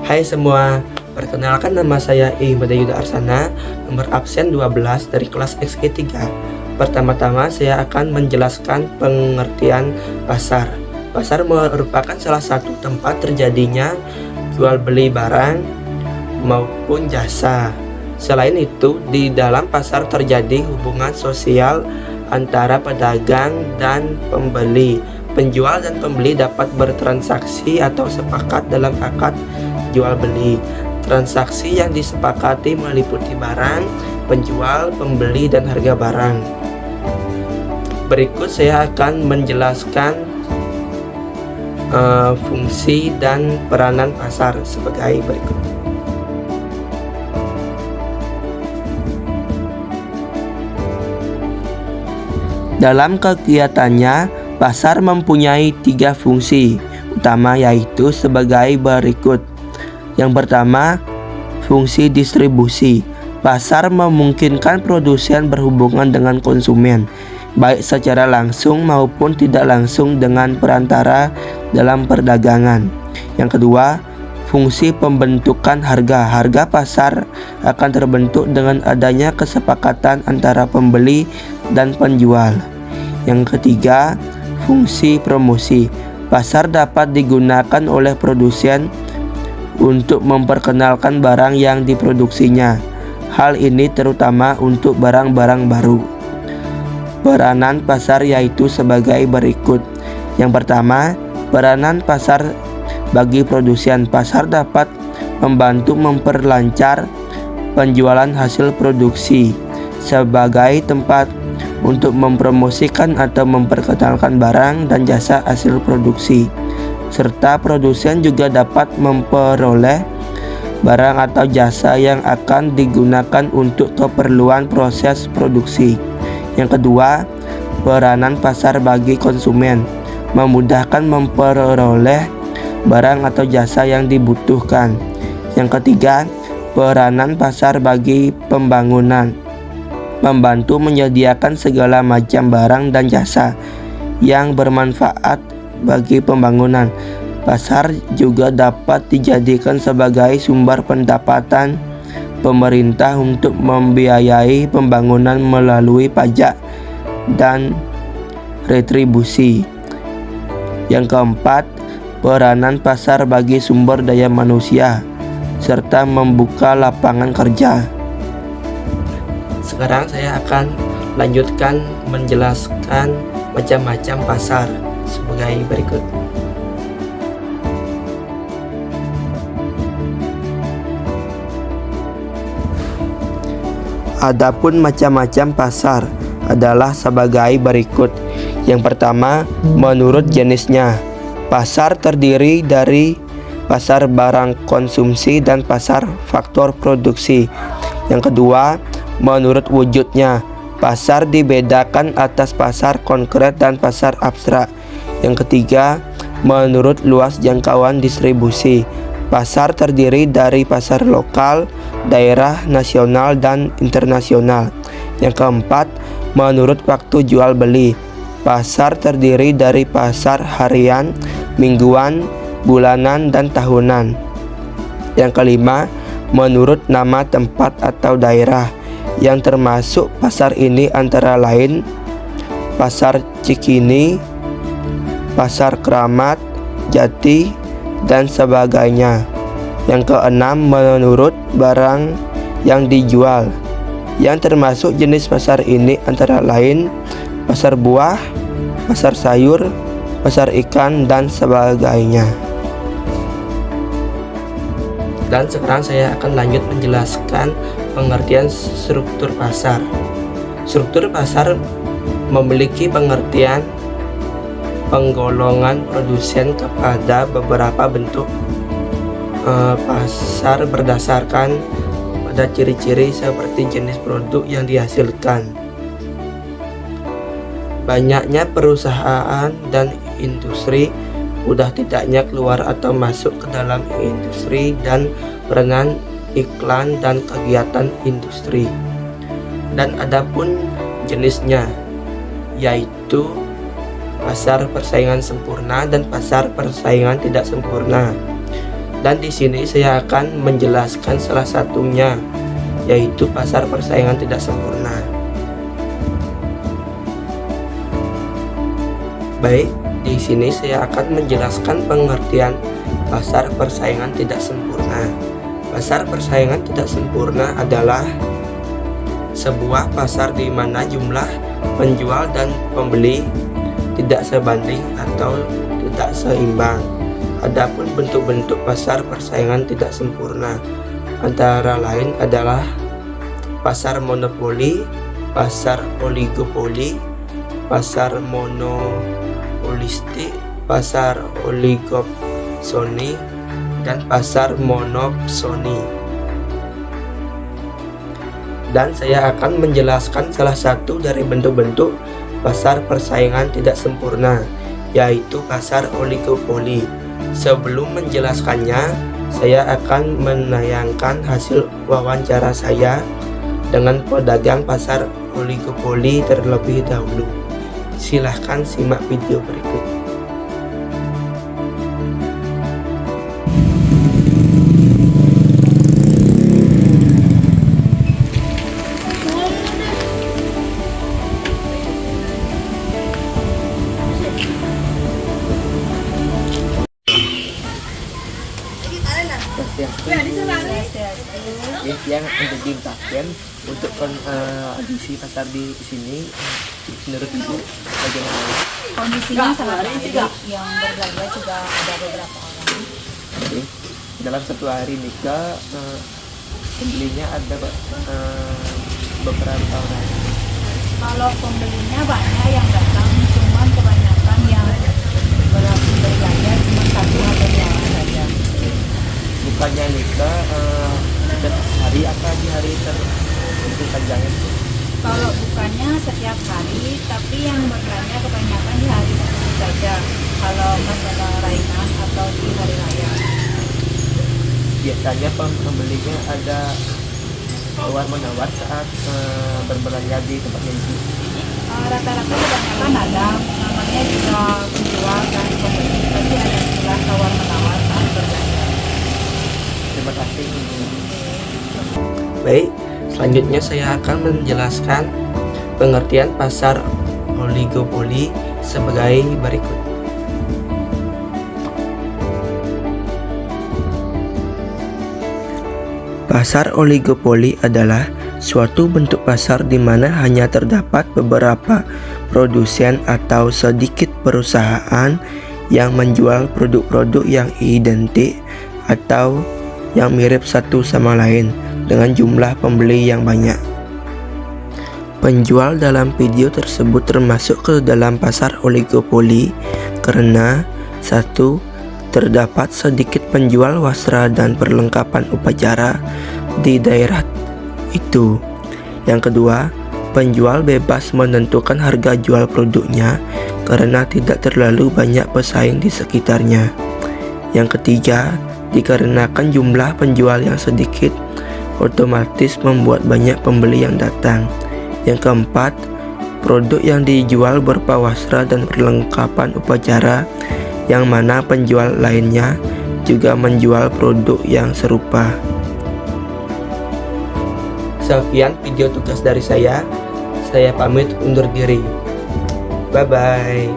Hai semua, perkenalkan nama saya Ihmada Yuda Arsana, nomor absen 12 dari kelas XG3. Pertama-tama saya akan menjelaskan pengertian pasar. Pasar merupakan salah satu tempat terjadinya jual beli barang maupun jasa. Selain itu, di dalam pasar terjadi hubungan sosial antara pedagang dan pembeli. Penjual dan pembeli dapat bertransaksi atau sepakat dalam akad jual beli. Transaksi yang disepakati meliputi barang, penjual, pembeli, dan harga barang. Berikut saya akan menjelaskan fungsi dan peranan pasar sebagai berikut. Dalam kegiatannya, pasar mempunyai 3 fungsi utama, yaitu sebagai berikut. Yang pertama, fungsi distribusi. Pasar memungkinkan produsen berhubungan dengan konsumen, baik secara langsung maupun tidak langsung dengan perantara dalam perdagangan. Yang kedua, fungsi pembentukan harga. Harga pasar akan terbentuk dengan adanya kesepakatan antara pembeli dan penjual. Yang ketiga, fungsi promosi. Pasar dapat digunakan oleh produsen untuk memperkenalkan barang yang diproduksinya. Hal ini terutama untuk barang-barang baru. Peranan pasar yaitu sebagai berikut. Yang pertama, peranan pasar bagi produsen. Pasar dapat membantu memperlancar penjualan hasil produksi sebagai tempat untuk mempromosikan atau memperkenalkan barang dan jasa hasil produksi, serta produsen juga dapat memperoleh barang atau jasa yang akan digunakan untuk keperluan proses produksi. Yang kedua, peranan pasar bagi konsumen, memudahkan memperoleh barang atau jasa yang dibutuhkan. Yang ketiga, peranan pasar bagi pembangunan, membantu menyediakan segala macam barang dan jasa yang bermanfaat bagi pembangunan. Pasar juga dapat dijadikan sebagai sumber pendapatan pemerintah untuk membiayai pembangunan melalui pajak dan retribusi. Yang keempat, peranan pasar bagi sumber daya manusia serta membuka lapangan kerja. Sekarang saya akan lanjutkan menjelaskan macam-macam pasar sebagai berikut. Adapun macam-macam pasar adalah sebagai berikut. Yang pertama, menurut jenisnya. Pasar terdiri dari pasar barang konsumsi dan pasar faktor produksi. Yang kedua, menurut wujudnya. Pasar dibedakan atas pasar konkret dan pasar abstrak. Yang ketiga, menurut luas jangkauan distribusi. Pasar terdiri dari pasar lokal, daerah, nasional, dan internasional. Yang keempat, menurut waktu jual beli. Pasar terdiri dari pasar harian, mingguan, bulanan, dan tahunan. Yang kelima, menurut nama tempat atau daerah, yang termasuk pasar ini antara lain Pasar Cikini, Pasar Keramat, Jati, dan sebagainya. Yang keenam, menurut barang yang dijual, yang termasuk jenis pasar ini antara lain pasar buah, pasar sayur, pasar ikan, dan sebagainya. Dan sekarang saya akan lanjut menjelaskan pengertian struktur pasar. Struktur pasar memiliki pengertian penggolongan produsen kepada beberapa bentuk pasar berdasarkan pada ciri-ciri seperti jenis produk yang dihasilkan, banyaknya perusahaan dan industri, mudah tidaknya keluar atau masuk ke dalam industri, dan peranan iklan dan kegiatan industri. Dan adapun jenisnya, yaitu pasar persaingan sempurna dan pasar persaingan tidak sempurna. Dan di sini saya akan menjelaskan salah satunya, yaitu pasar persaingan tidak sempurna. Baik, di sini saya akan menjelaskan pengertian pasar persaingan tidak sempurna. Pasar persaingan tidak sempurna adalah sebuah pasar di mana jumlah penjual dan pembeli tidak sebanding atau tidak seimbang. Adapun bentuk-bentuk pasar persaingan tidak sempurna antara lain adalah pasar monopoli, pasar oligopoli, pasar monopolistik, pasar oligopsoni, dan pasar monopsoni. Dan saya akan menjelaskan salah satu dari bentuk-bentuk pasar persaingan tidak sempurna, yaitu pasar oligopoli. Sebelum menjelaskannya, saya akan menayangkan hasil wawancara saya dengan pedagang pasar oligopoli terlebih dahulu. Silahkan simak video berikut. Yang menjadi pasien untuk kondisi pasar di sini, menurut Ibu bagaimana? Kondisinya sangat baik, yang berbelanja juga ada beberapa orang. Oke. Dalam satu hari nikah pembelinya ada beberapa orang. Kalau pembelinya banyak yang datang, cuman kebanyakan yang berbelanja cuma satu atau dua orang saja. Bukannya nikah setiap hari apa di hari tertentu panjangnya? Kalau bukannya setiap hari, tapi yang berbelanja kebanyakan di hari tertentu saja. Kalau masalah rainan atau di hari raya. Biasanya pembelinya ada tawar menawar saat berbelanja di tempatnya itu. Rata-rata kebanyakan ada, namanya juga penjual dan pembeli pasti ada istilah tawar menawar saat berbelanja. Terima kasih. Baik, selanjutnya saya akan menjelaskan pengertian pasar oligopoli sebagai berikut. Pasar oligopoli adalah suatu bentuk pasar di mana hanya terdapat beberapa produsen atau sedikit perusahaan yang menjual produk-produk yang identik atau yang mirip satu sama lain dengan jumlah pembeli yang banyak. Penjual dalam video tersebut termasuk ke dalam pasar oligopoli karena 1. Terdapat sedikit penjual wasra dan perlengkapan upacara di daerah itu. Yang kedua, penjual bebas menentukan harga jual produknya karena tidak terlalu banyak pesaing di sekitarnya. Yang ketiga, dikarenakan jumlah penjual yang sedikit, otomatis membuat banyak pembeli yang datang. Yang keempat, produk yang dijual berupa wasra dan perlengkapan upacara, yang mana penjual lainnya juga menjual produk yang serupa. Sekian video tugas dari saya pamit undur diri. Bye bye.